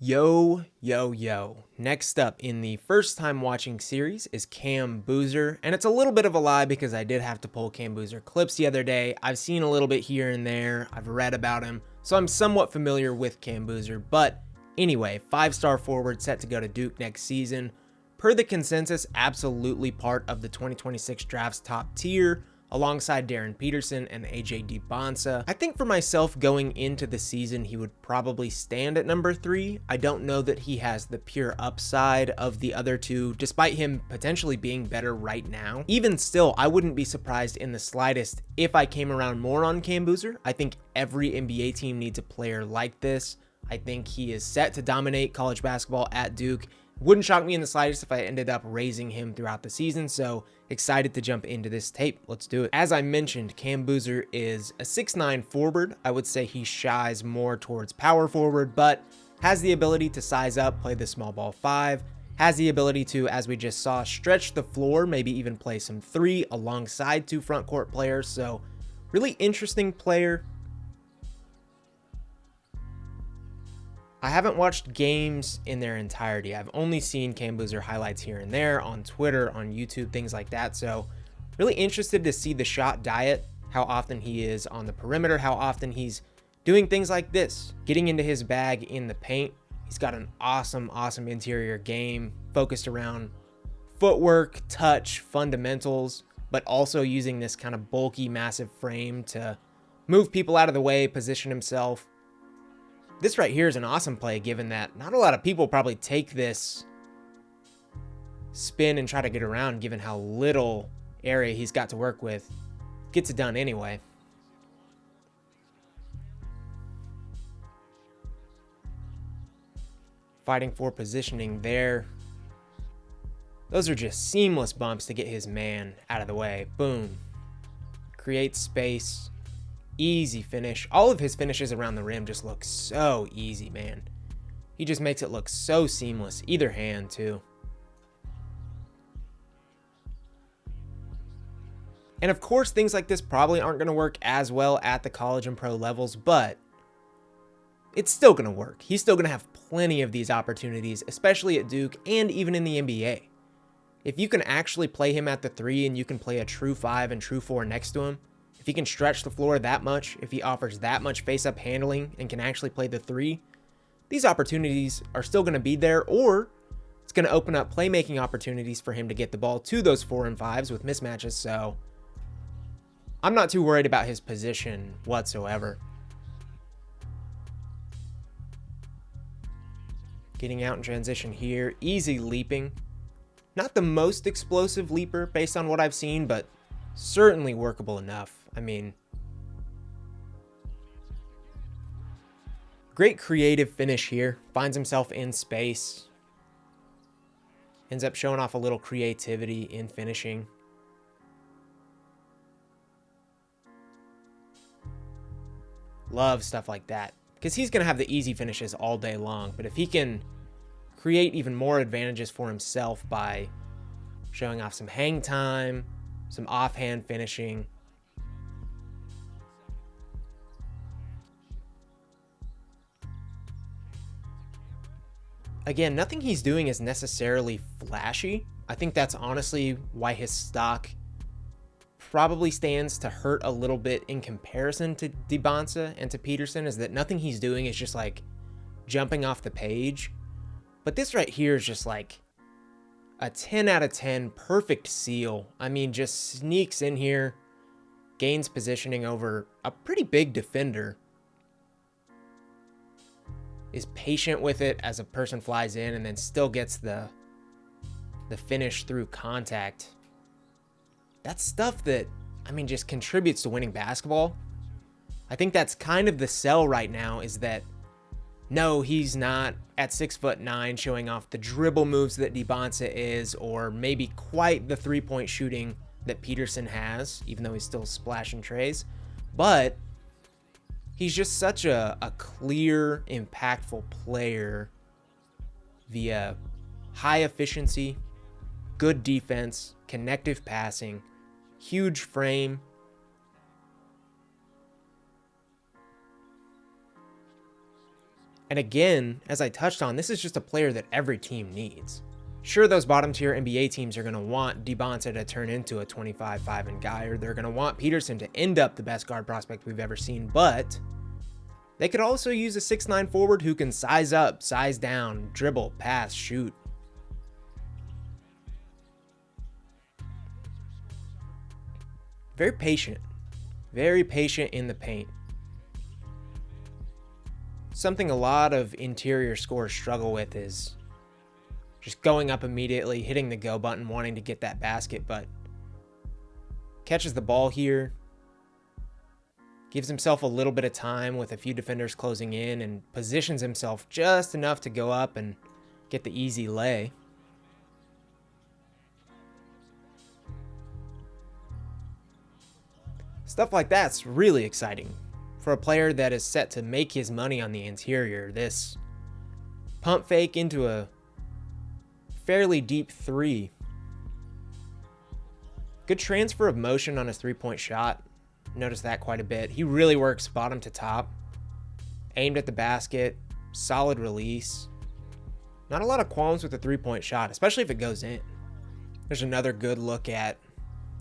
Yo, yo, yo. Next up in the first time watching series is Cam Boozer, and it's a little bit of a lie because I did have to pull Cam Boozer clips the other day. I've seen a little bit here and there, I've read about him, so I'm somewhat familiar with Cam Boozer, but anyway, 5-star forward set to go to Duke next season. Per the consensus, absolutely part of the 2026 draft's top tier, alongside Darren Peterson and AJ DiBonsa. I think for myself going into the season, he would probably stand at number 3. I don't know that he has the pure upside of the other two, despite him potentially being better right now. Even still, I wouldn't be surprised in the slightest if I came around more on Cam Boozer. I think every NBA team needs a player like this. I think he is set to dominate college basketball at Duke. Wouldn't shock me in the slightest if I ended up raising him throughout the season, so excited to jump into this tape. Let's do it. As I mentioned, Cam Boozer is a 6'9 forward. I would say he shies more towards power forward, but has the ability to size up, play the small ball 5, has the ability to, as we just saw, stretch the floor, maybe even play some 3 alongside 2 front court players, so really interesting player. I haven't watched games in their entirety. I've only seen Cam Boozer highlights here and there on Twitter, on YouTube, things like that. So really interested to see the shot diet, how often he is on the perimeter, how often he's doing things like this, getting into his bag in the paint. He's got an awesome interior game focused around footwork, touch, fundamentals, but also using this kind of bulky, massive frame to move people out of the way, position himself. This right here is an awesome play, given that not a lot of people probably take this spin and try to get around, given how little area he's got to work with. Gets it done anyway. Fighting for positioning there. Those are just seamless bumps to get his man out of the way. Boom. Create space. Easy finish. All of his finishes around the rim just look so easy, man. He just makes it look so seamless. Either hand, too. And of course, things like this probably aren't going to work as well at the college and pro levels, but it's still going to work. He's still going to have plenty of these opportunities, especially at Duke and even in the NBA. If you can actually play him at the 3 and you can play a true 5 and true 4 next to him, if he can stretch the floor that much, if he offers that much face-up handling and can actually play the 3, these opportunities are still going to be there, or it's going to open up playmaking opportunities for him to get the ball to those 4 and 5s with mismatches, so I'm not too worried about his position whatsoever. Getting out in transition here, easy leaping. Not the most explosive leaper based on what I've seen, but certainly workable enough. I mean, great creative finish here. Finds himself in space. Ends up showing off a little creativity in finishing. Love stuff like that, because he's going to have the easy finishes all day long. But if he can create even more advantages for himself by showing off some hang time, some offhand finishing, again, nothing he's doing is necessarily flashy. I think that's honestly why his stock probably stands to hurt a little bit in comparison to DiBonsa and to Peterson, is that nothing he's doing is just like jumping off the page. But this right here is just like a 10 out of 10 perfect seal. I mean, just sneaks in here, gains positioning over a pretty big defender, is patient with it as a person flies in, and then still gets the finish through contact. That's stuff that, I mean, just contributes to winning basketball. I think that's kind of the sell right now, is that no, he's not at 6'9" showing off the dribble moves that DiBonsa is, or maybe quite the three-point shooting that Peterson has, even though he's still splashing trays. But he's just such a clear, impactful player via high efficiency, good defense, connective passing, huge frame. And again, as I touched on, this is just a player that every team needs. Sure, those bottom tier NBA teams are going to want Dibonsa to turn into a 25-5 guy, or they're going to want Peterson to end up the best guard prospect we've ever seen, but they could also use a 6'9 forward who can size up, size down, dribble, pass, shoot. Very patient in the paint. Something a lot of interior scorers struggle with is just going up immediately, hitting the go button, wanting to get that basket, but catches the ball here, gives himself a little bit of time with a few defenders closing in, and positions himself just enough to go up and get the easy lay. Stuff like that's really exciting. For a player that is set to make his money on the interior, this pump fake into a fairly deep three. Good transfer of motion on his three-point shot. Notice that quite a bit. He really works bottom to top. Aimed at the basket. Solid release. Not a lot of qualms with the three-point shot, especially if it goes in. There's another good look at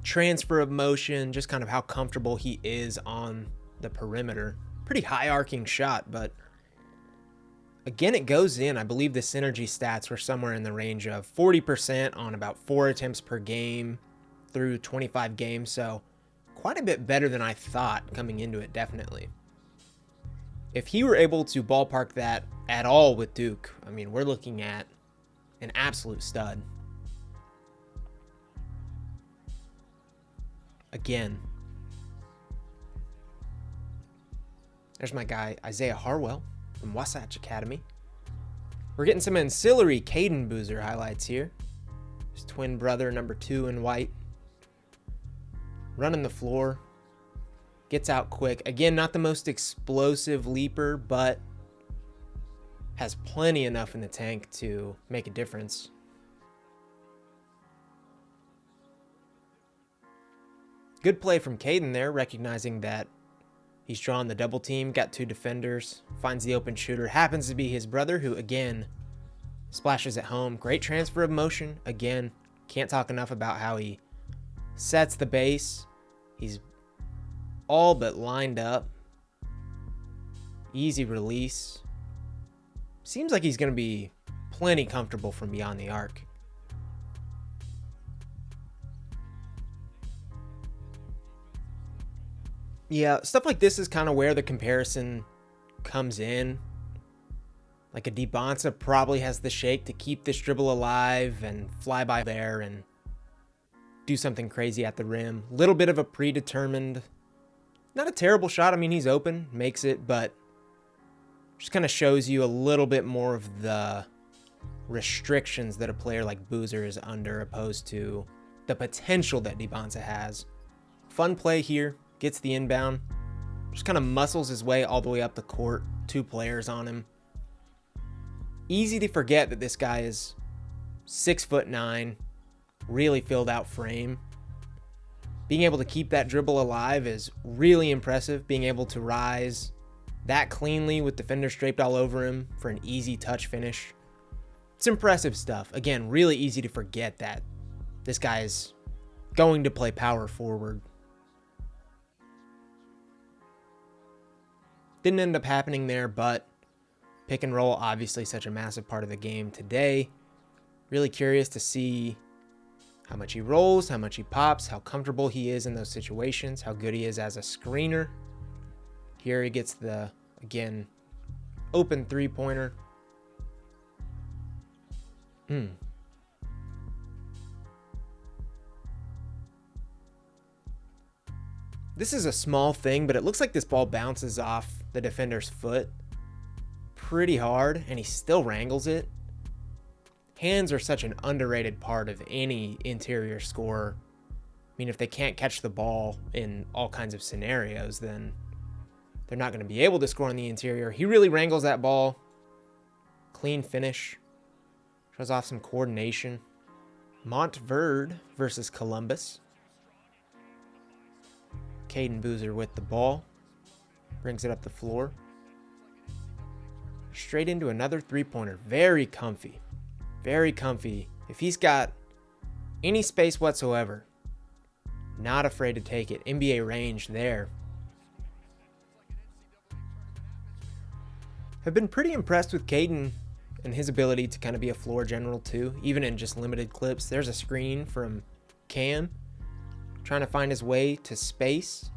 transfer of motion, just kind of how comfortable he is on the perimeter. Pretty high arcing shot, but again, it goes in. I believe the synergy stats were somewhere in the range of 40% on about 4 attempts per game through 25 games, so quite a bit better than I thought coming into it, definitely. If he were able to ballpark that at all with Duke, I mean, we're looking at an absolute stud. Again, there's my guy, Isaiah Harwell from Wasatch Academy. We're getting some ancillary Caden Boozer highlights here. His twin brother, number 2 in white. Running the floor. Gets out quick. Again, not the most explosive leaper, but has plenty enough in the tank to make a difference. Good play from Caden there, recognizing that he's drawn the double team, got 2 defenders, finds the open shooter, happens to be his brother, who again splashes at home. Great transfer of motion. Again, can't talk enough about how he sets the base. He's all but lined up. Easy release. Seems like he's going to be plenty comfortable from beyond the arc. Yeah, stuff like this is kind of where the comparison comes in. Like a Dibonsa probably has the shake to keep this dribble alive and fly by there and do something crazy at the rim. Little bit of a predetermined, not a terrible shot. I mean, he's open, makes it, but just kind of shows you a little bit more of the restrictions that a player like Boozer is under, opposed to the potential that Dibonsa has. Fun play here. Gets the inbound, just kind of muscles his way all the way up the court. 2 players on him. Easy to forget that this guy is 6'9", really filled out frame. Being able to keep that dribble alive is really impressive. Being able to rise that cleanly with defenders draped all over him for an easy touch finish. It's impressive stuff. Again, really easy to forget that this guy is going to play power forward. Didn't end up happening there, but pick and roll, obviously such a massive part of the game today. Really curious to see how much he rolls, how much he pops, how comfortable he is in those situations, how good he is as a screener. Here he gets the, again, open three-pointer. This is a small thing, but it looks like this ball bounces off the defender's foot pretty hard, and he still wrangles it. Hands are such an underrated part of any interior scorer. I mean, if they can't catch the ball in all kinds of scenarios, then they're not going to be able to score on the interior. He really wrangles that ball. Clean finish. Shows off some coordination. Montverde versus Columbus. Caden Boozer with the ball. Brings it up the floor. Straight into another three-pointer. Very comfy. Very comfy. If he's got any space whatsoever, not afraid to take it. NBA range there. I've been pretty impressed with Caden and his ability to kind of be a floor general too, even in just limited clips. There's a screen from Cam trying to find his way to space.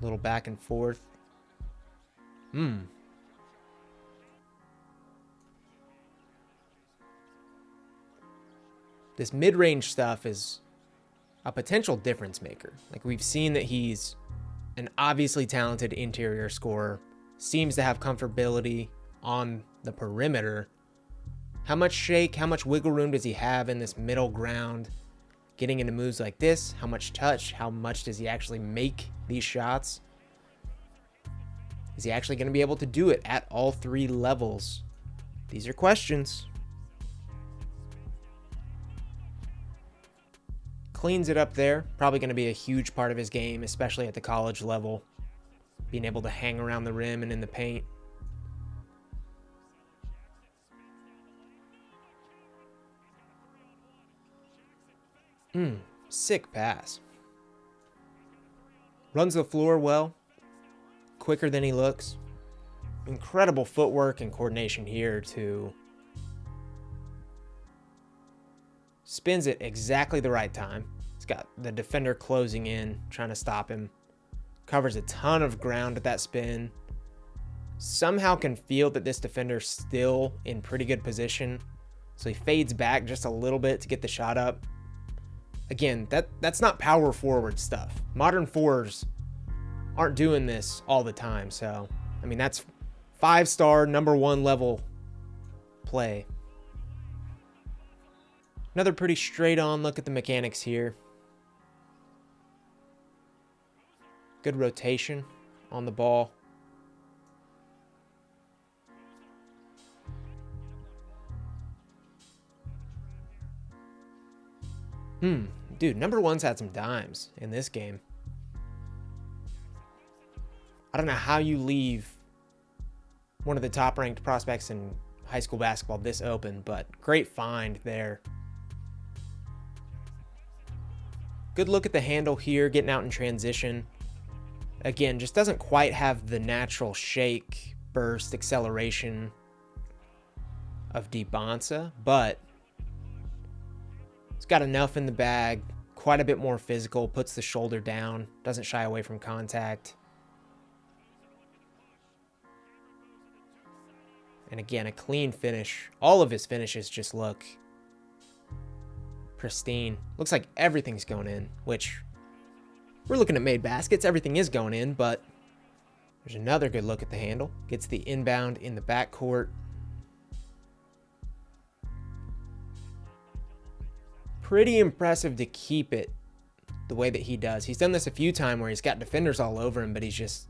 A little back and forth. This mid-range stuff is a potential difference maker. Like, we've seen that he's an obviously talented interior scorer, seems to have comfortability on the perimeter. How much shake, how much wiggle room does he have in this middle ground? Getting into moves like this, how much touch, how much does he actually make these shots? Is he actually going to be able to do it at all three levels? These are questions. Cleans it up there. Probably going to be a huge part of his game, especially at the college level. Being able to hang around the rim and in the paint. Sick pass. Runs the floor well. Quicker than he looks. Incredible footwork and coordination here to spins it exactly the right time. He's got the defender closing in, trying to stop him. Covers a ton of ground at that spin. Somehow can feel that this defender's still in pretty good position. So he fades back just a little bit to get the shot up. Again, that's not power forward stuff. Modern fours aren't doing this all the time. So, I mean, that's 5-star, number 1 level play. Another pretty straight on look at the mechanics here. Good rotation on the ball. Dude, number 1's had some dimes in this game. I don't know how you leave one of the top ranked prospects in high school basketball this open, but great find there. Good look at the handle here, getting out in transition. Again, just doesn't quite have the natural shake, burst, acceleration of Dibonsa, but it's got enough in the bag, quite a bit more physical, puts the shoulder down, doesn't shy away from contact. And again, a clean finish. All of his finishes just look pristine. Looks like everything's going in, which we're looking at made baskets. Everything is going in, but there's another good look at the handle. Gets the inbound in the backcourt. Pretty impressive to keep it the way that he does. He's done this a few times where he's got defenders all over him, but he's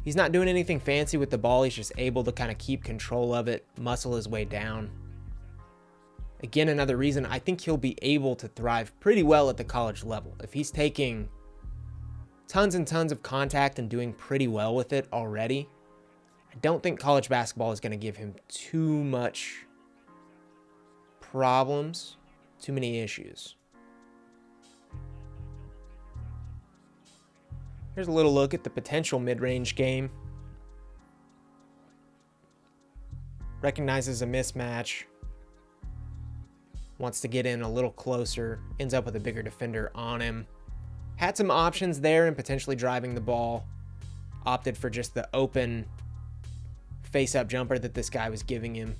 not doing anything fancy with the ball. He's just able to kind of keep control of it, muscle his way down. Again, another reason I think he'll be able to thrive pretty well at the college level. If he's taking tons and tons of contact and doing pretty well with it already, I don't think college basketball is going to give him too much problems, too many issues. Here's a little look at the potential mid-range game. Recognizes a mismatch. Wants to get in a little closer. Ends up with a bigger defender on him. Had some options there and potentially driving the ball. Opted for just the open face-up jumper that this guy was giving him.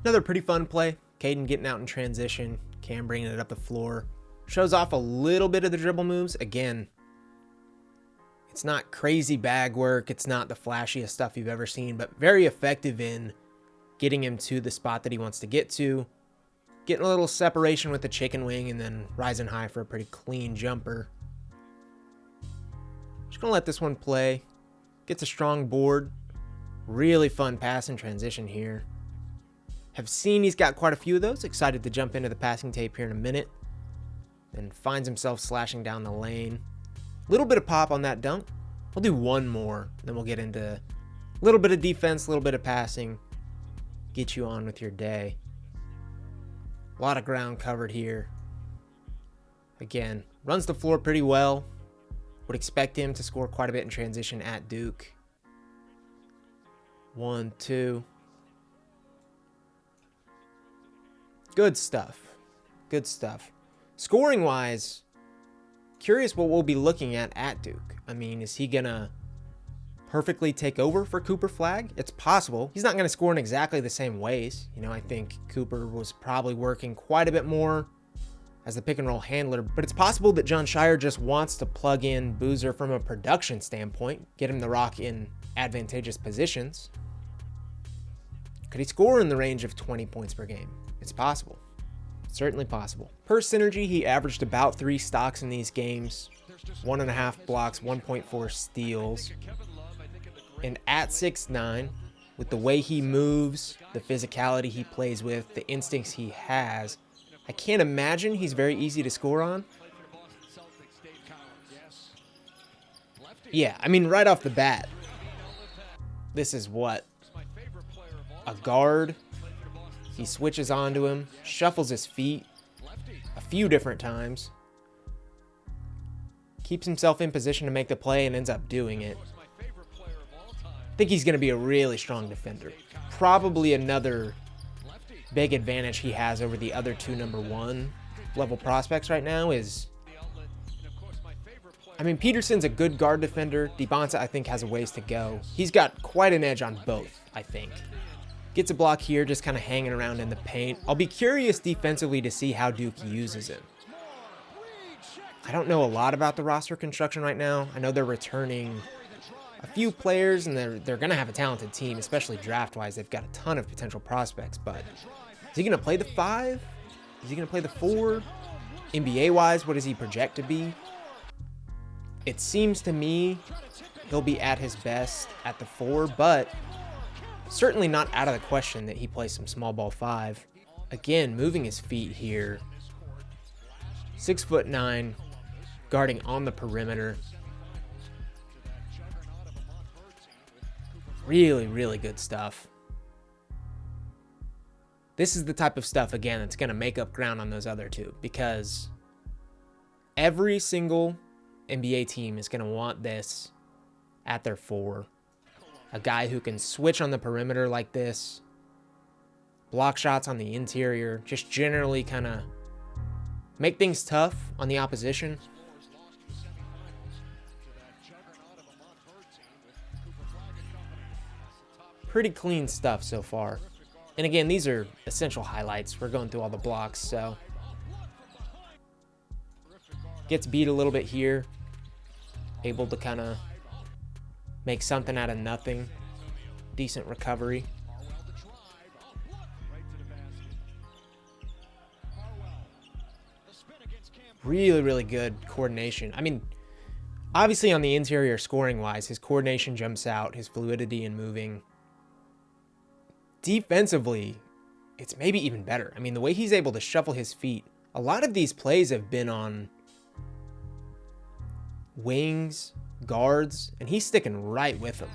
Another pretty fun play. Caden getting out in transition. Cam bringing it up the floor. Shows off a little bit of the dribble moves. Again, it's not crazy bag work. It's not the flashiest stuff you've ever seen, but very effective in getting him to the spot that he wants to get to. Getting a little separation with the chicken wing and then rising high for a pretty clean jumper. Just going to let this one play. Gets a strong board. Really fun pass in transition here. Have seen he's got quite a few of those. Excited to jump into the passing tape here in a minute. Then finds himself slashing down the lane. Little bit of pop on that dunk. We'll do one more, then we'll get into a little bit of defense, a little bit of passing. Get you on with your day. A lot of ground covered here. Again, runs the floor pretty well. Would expect him to score quite a bit in transition at Duke. 1, 2. Good stuff. Good stuff. Scoring wise, curious what we'll be looking at Duke. I mean, is he gonna perfectly take over for Cooper Flagg? It's possible. He's not gonna score in exactly the same ways. You know, I think Cooper was probably working quite a bit more as the pick and roll handler, but it's possible that Jon Scheyer just wants to plug in Boozer from a production standpoint, get him the rock in advantageous positions. Could he score in the range of 20 points per game? It's possible. Certainly possible. Per synergy, he averaged about 3 stocks in these games, 1.5 blocks, 1.4 steals. And at 6'9", with the way he moves, the physicality he plays with, the instincts he has, I can't imagine he's very easy to score on. Yeah, I mean, right off the bat, this is what? A guard. He switches onto him, shuffles his feet a few different times, keeps himself in position to make the play and ends up doing it. I think he's going to be a really strong defender. Probably another big advantage he has over the other two number 1 level prospects right now is, I mean, Peterson's a good guard defender. DeBonta, I think, has a ways to go. He's got quite an edge on both, I think. Gets a block here, just kind of hanging around in the paint. I'll be curious defensively to see how Duke uses him. I don't know a lot about the roster construction right now. I know they're returning a few players, and they're going to have a talented team, especially draft-wise. They've got a ton of potential prospects, but is he going to play the 5? Is he going to play the 4? NBA-wise, what does he project to be? It seems to me he'll be at his best at the 4, but certainly not out of the question that he plays some small ball 5. Again, moving his feet here. 6'9", guarding on the perimeter. Really, really good stuff. This is the type of stuff, again, that's going to make up ground on those other two, because every single NBA team is going to want this at their 4. A guy who can switch on the perimeter like this, block shots on the interior, just generally kind of make things tough on the opposition. Pretty clean stuff so far. And again, these are essential highlights. We're going through all the blocks, so. Gets beat a little bit here. Able to kind of make something out of nothing. Decent recovery. Really, really good coordination. I mean, obviously on the interior scoring-wise, his coordination jumps out, his fluidity in moving. Defensively, it's maybe even better. I mean, the way he's able to shuffle his feet. A lot of these plays have been on wings, guards, and he's sticking right with them.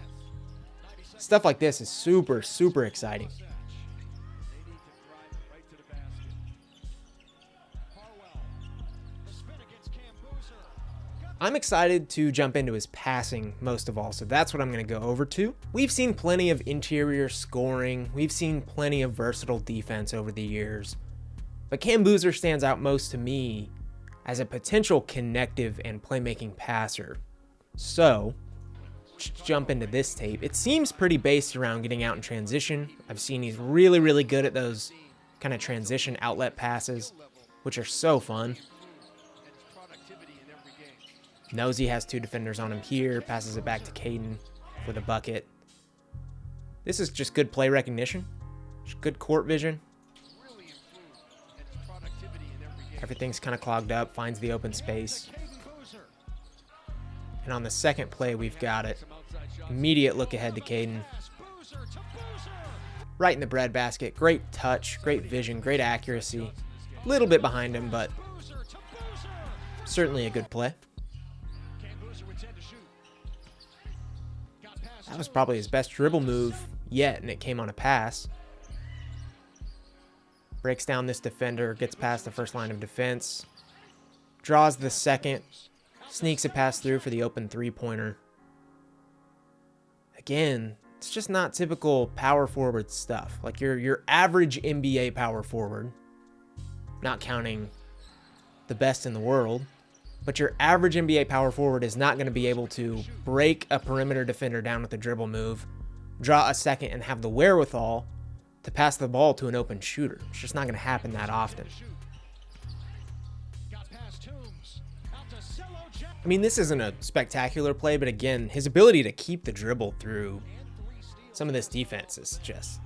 Stuff like this is super, super exciting. I'm excited to jump into his passing most of all, so that's what I'm going to go over to. We've seen plenty of interior scoring. We've seen plenty of versatile defense over the years. But Cam Boozer stands out most to me as a potential connective and playmaking passer. So, let's jump into this tape. It seems pretty based around getting out in transition. I've seen he's really, really good at those kind of transition outlet passes, which are so fun. Knows he has 2 defenders on him here, passes it back to Caden for the bucket. This is just good play recognition, just good court vision. Everything's kind of clogged up, finds the open space. And on the second play, we've got it. Immediate look ahead to Caden. right in the breadbasket. Great touch, great vision, great accuracy. A little bit behind him, but certainly a good play. That was probably his best dribble move yet, and it came on a pass. Breaks down this defender, gets past the first line of defense. Draws the second. Sneaks a pass through for the open three-pointer. Again, it's just not typical power forward stuff. Like your average NBA power forward, not counting the best in the world, but your average NBA power forward is not going to be able to break a perimeter defender down with a dribble move, draw a second, and have the wherewithal to pass the ball to an open shooter. It's just not going to happen that often. I mean, this isn't a spectacular play, but again, his ability to keep the dribble through some of this defense is just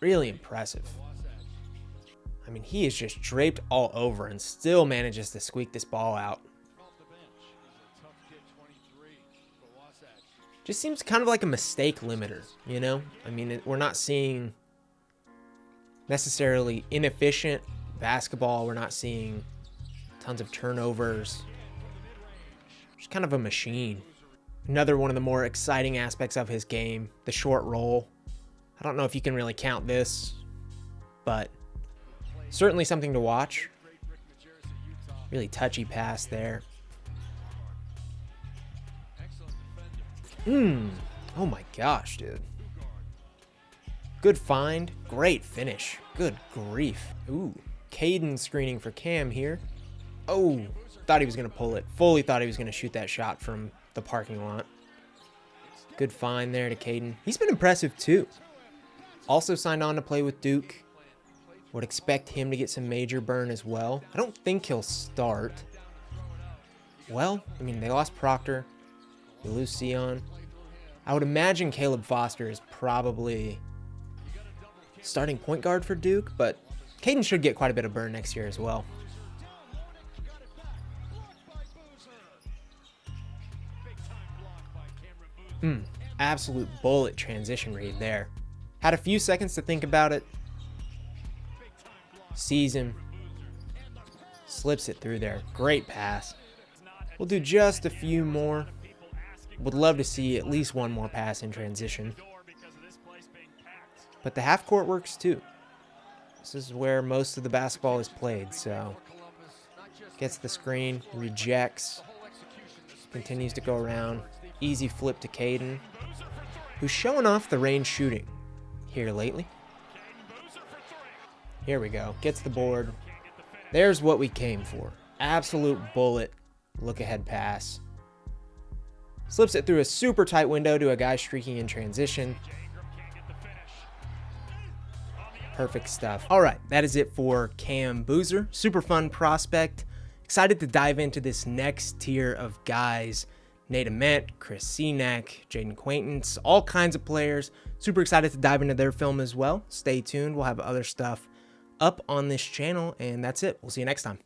really impressive. I mean, he is just draped all over and still manages to squeak this ball out. Just seems kind of like a mistake limiter, you know? I mean, we're not seeing necessarily inefficient basketball. We're not seeing tons of turnovers. Just kind of a machine. Another one of the more exciting aspects of his game, the short roll. I don't know if you can really count this, but certainly something to watch. Really touchy pass there. Oh my gosh, dude. Good find. Great finish. Good grief. Ooh. Caden screening for Cam here. Oh, thought he was going to pull it. Fully thought he was going to shoot that shot from the parking lot. Good find there to Caden. He's been impressive too. Also signed on to play with Duke. Would expect him to get some major burn as well. I don't think he'll start. Well, I mean, they lost Proctor. They lose Sion. I would imagine Caleb Foster is probably starting point guard for Duke, but Caden should get quite a bit of burn next year as well. Absolute bullet transition read there. Had a few seconds to think about it. Sees him. Slips it through there. Great pass. We'll do just a few more. Would love to see at least one more pass in transition. But the half court works too. This is where most of the basketball is played, so gets the screen, rejects, continues to go around. Easy flip to Caden, who's showing off the range shooting here lately. Here we go. Gets the board. There's what we came for. Absolute bullet. Look ahead pass. Slips it through a super tight window to a guy streaking in transition. Perfect stuff. All right, that is it for Cam Boozer. Super fun prospect. Excited to dive into this next tier of guys. Nate Ament, Chris Senack, Jaden Quaintance, all kinds of players. Super excited to dive into their film as well. Stay tuned. We'll have other stuff up on this channel, and that's it. We'll see you next time.